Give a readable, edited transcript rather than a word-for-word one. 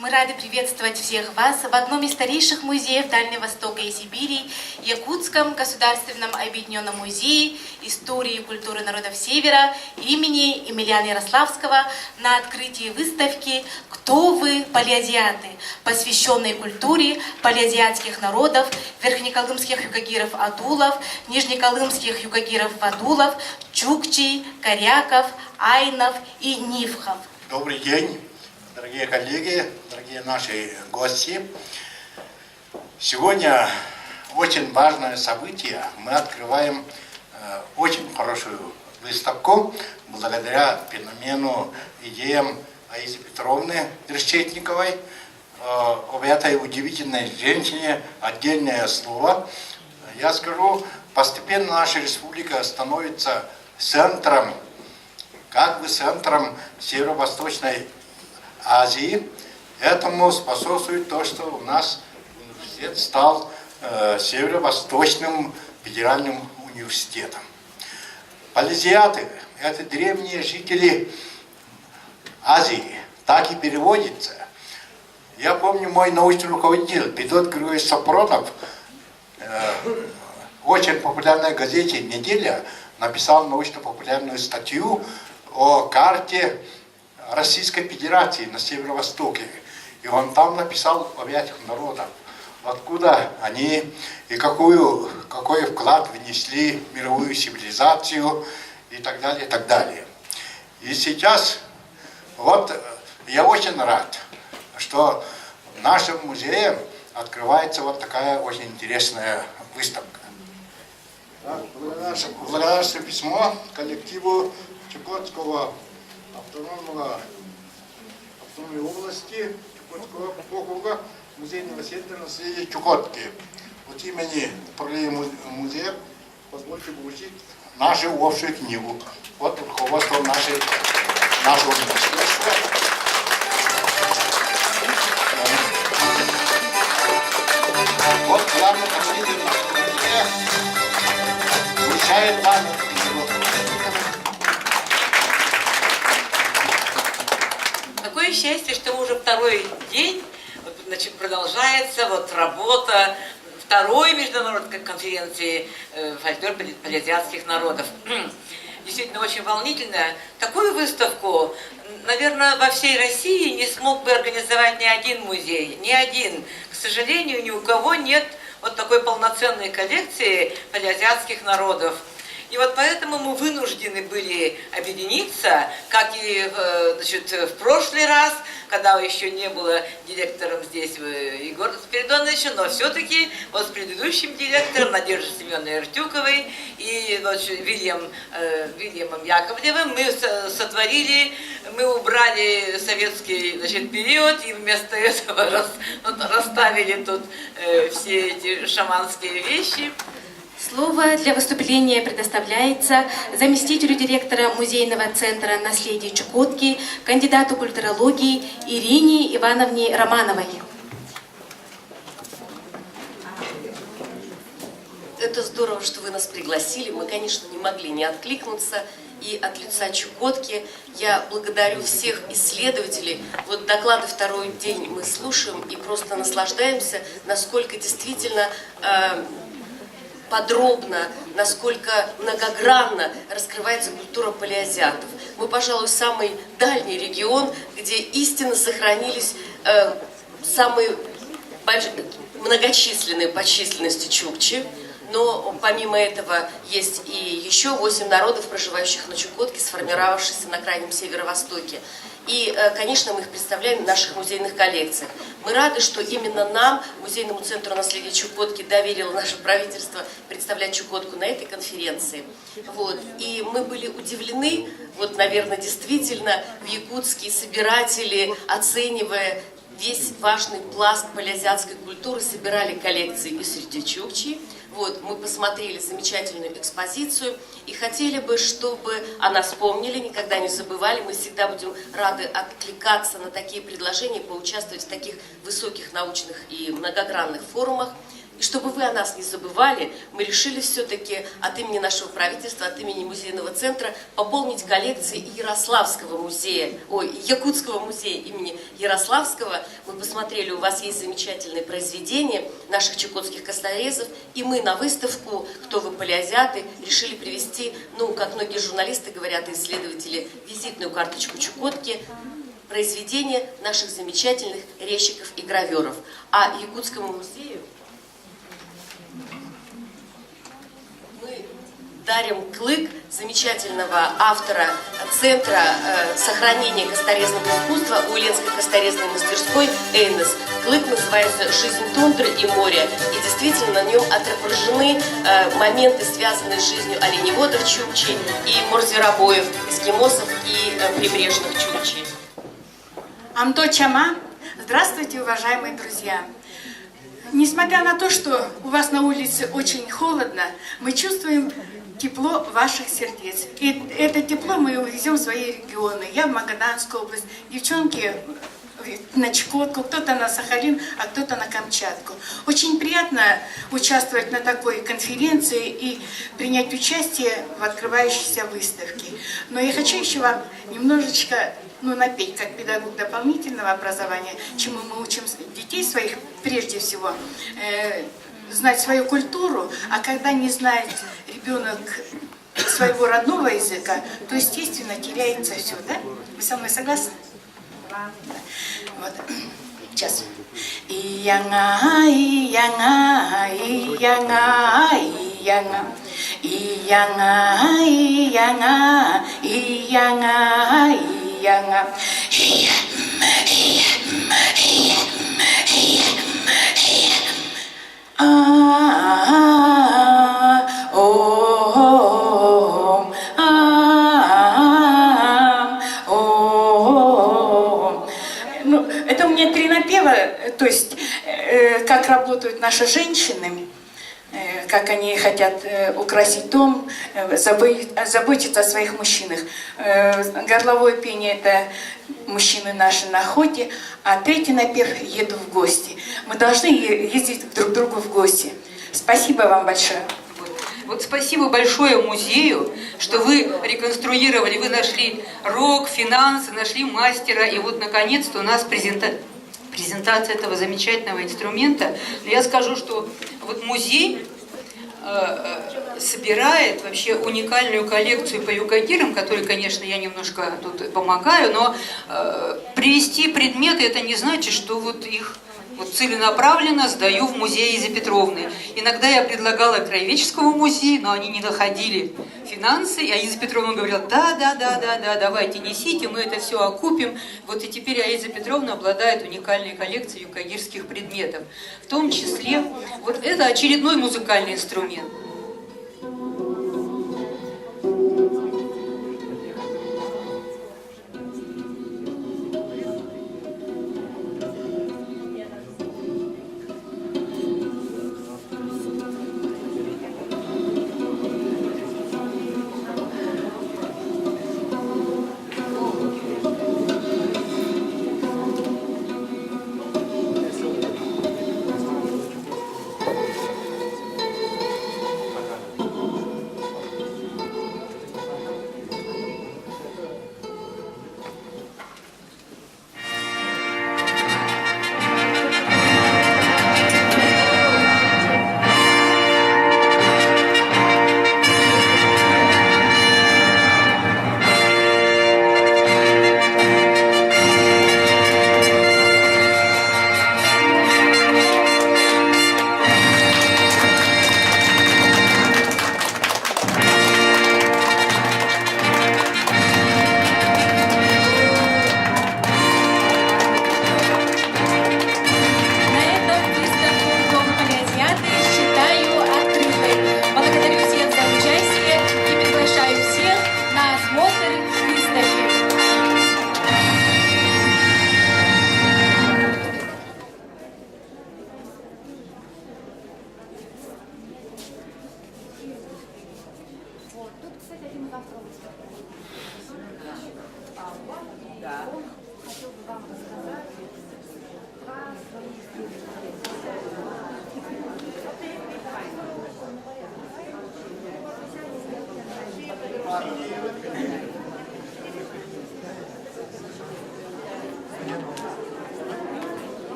Мы рады приветствовать всех вас в одном из старейших музеев Дальнего Востока и Сибири, Якутском государственном объединенном музее истории и культуры народов Севера имени Емельяна Ярославского на открытии выставки «Кто вы, палеазиаты?», посвященной культуре палеазиатских народов, верхнеколымских юкагиров-адулов, нижнеколымских юкагиров-адулов, чукчей, коряков, айнов и нивхов. Добрый день, дорогие коллеги, дорогие наши гости. Сегодня очень важное событие. Мы открываем очень хорошую выставку благодаря феномену, идеям Аиды Петровны Решетниковой. Об этой удивительной женщине отдельное слово. Я скажу, постепенно наша республика становится центром, как бы центром Северо-Восточной Азии. Этому способствует то, что у нас университет стал Северо-Восточным федеральным университетом. Палеазиаты – это древние жители Азии, так и переводится. Я помню, мой научный руководитель Петр Григорьевич Сапронов в очень популярной газете «Неделя» написал научно-популярную статью о карте Российской Федерации на Северо-Востоке. И он там написал об этих народах, откуда они и какой вклад внесли в мировую цивилизацию и так далее, и так далее. И сейчас вот я очень рад, что в нашем музее открывается вот такая очень интересная выставка. Благодарственное письмо коллективу Чукотского автономной области, Чукотского округа, музейного центра наследия Чукотки. От имени управления музея позвольте получить нашу общую книгу под руководством нашего министерства. Вот главный посетитель нашего музея вручает вам. Какое счастье, что уже второй день продолжается работа второй международной конференции «Фольклор палеазиатских народов». Действительно очень волнительно. Такую выставку, наверное, во всей России не смог бы организовать ни один музей, ни один. К сожалению, ни у кого нет вот такой полноценной коллекции палеазиатских народов. И вот поэтому мы вынуждены были объединиться, как и в прошлый раз, когда еще не было директором здесь Егора Спиридоновича, но все-таки вот с предыдущим директором Надеждой Семеновной Артюковой и Вильямом Яковлевым мы убрали советский период и вместо этого расставили тут все эти шаманские вещи. Слово для выступления предоставляется заместителю директора музейного центра наследия Чукотки, кандидату культурологии Ирине Ивановне Романовой. Это здорово, что вы нас пригласили. Мы, конечно, не могли не откликнуться. И от лица Чукотки я благодарю всех исследователей. Вот доклады второй день мы слушаем и просто наслаждаемся, насколько действительно подробно, насколько многогранно раскрывается культура палеазиатов. Мы, пожалуй, самый дальний регион, где истинно сохранились самые многочисленные по численности чукчи. Но помимо этого есть и еще 8 народов, проживающих на Чукотке, сформировавшихся на крайнем северо-востоке. И, конечно, мы их представляем в наших музейных коллекциях. Мы рады, что именно нам, Музейному центру наследия Чукотки, доверило наше правительство представлять Чукотку на этой конференции. И мы были удивлены, наверное, действительно, в Якутске собиратели, оценивая весь важный пласт палеазиатской культуры, собирали коллекции и среди чукчи. Мы посмотрели замечательную экспозицию и хотели бы, чтобы о нас помнили, никогда не забывали. Мы всегда будем рады откликаться на такие предложения, поучаствовать в таких высоких научных и многогранных форумах. И чтобы вы о нас не забывали, мы решили все-таки от имени нашего правительства, от имени музейного центра пополнить коллекции Ярославского музея, Якутского музея имени Ярославского. Мы посмотрели, у вас есть замечательные произведения наших чукотских косторезов, и мы на выставку «Кто вы, палеозиаты» решили привести, ну, как многие журналисты говорят и исследователи, визитную карточку Чукотки, произведения наших замечательных резчиков и граверов. А Якутскому музею мы дарим клык замечательного автора Центра сохранения косторезного искусства Уиленской косторезной мастерской Эйнес. Клык называется «Жизнь тундры и моря». И действительно на нем отображены моменты, связанные с жизнью оленеводов чукчи и морзверобоев, эскимосов и прибрежных чукчи. Амто Чама. Здравствуйте, уважаемые друзья! Несмотря на то, что у вас на улице очень холодно, мы чувствуем тепло ваших сердец. И это тепло мы увезем в свои регионы. Я в Магаданскую область, девчонки на Чукотку, кто-то на Сахалин, а кто-то на Камчатку. Очень приятно участвовать на такой конференции и принять участие в открывающейся выставке. Но я хочу еще вам немножечко напеть, как педагог дополнительного образования, чему мы учим детей своих, прежде всего, знать свою культуру, а когда не знает ребенок своего родного языка, то, естественно, теряется все, да? Вы со мной согласны? Вот. Сейчас. Ияна, ияна, ияна, ияна. Ияна, ияна, ияна, ияна. Это у меня три напева, то есть как работают наши женщины, как они хотят украсить дом, заботиться о своих мужчинах. Горловое пение – это мужчины наши на охоте, а третий напев – еду в гости. Мы должны ездить друг к другу в гости. Спасибо вам большое. Вот спасибо большое музею, что вы реконструировали, вы нашли рок, финансы, нашли мастера, и вот наконец-то у нас презентация этого замечательного инструмента. Но я скажу, что вот музей собирает вообще уникальную коллекцию по юкагирам, которой, конечно, я немножко тут помогаю, но привезти предметы, это не значит, что вот их целенаправленно сдаю в музей Изы Петровны. Иногда я предлагала краеведческому музею, но они не находили финансы, а Иза Петровна говорила: да, давайте несите, мы это все окупим. Вот и теперь Иза Петровна обладает уникальной коллекцией юкагирских предметов. В том числе, вот это очередной музыкальный инструмент.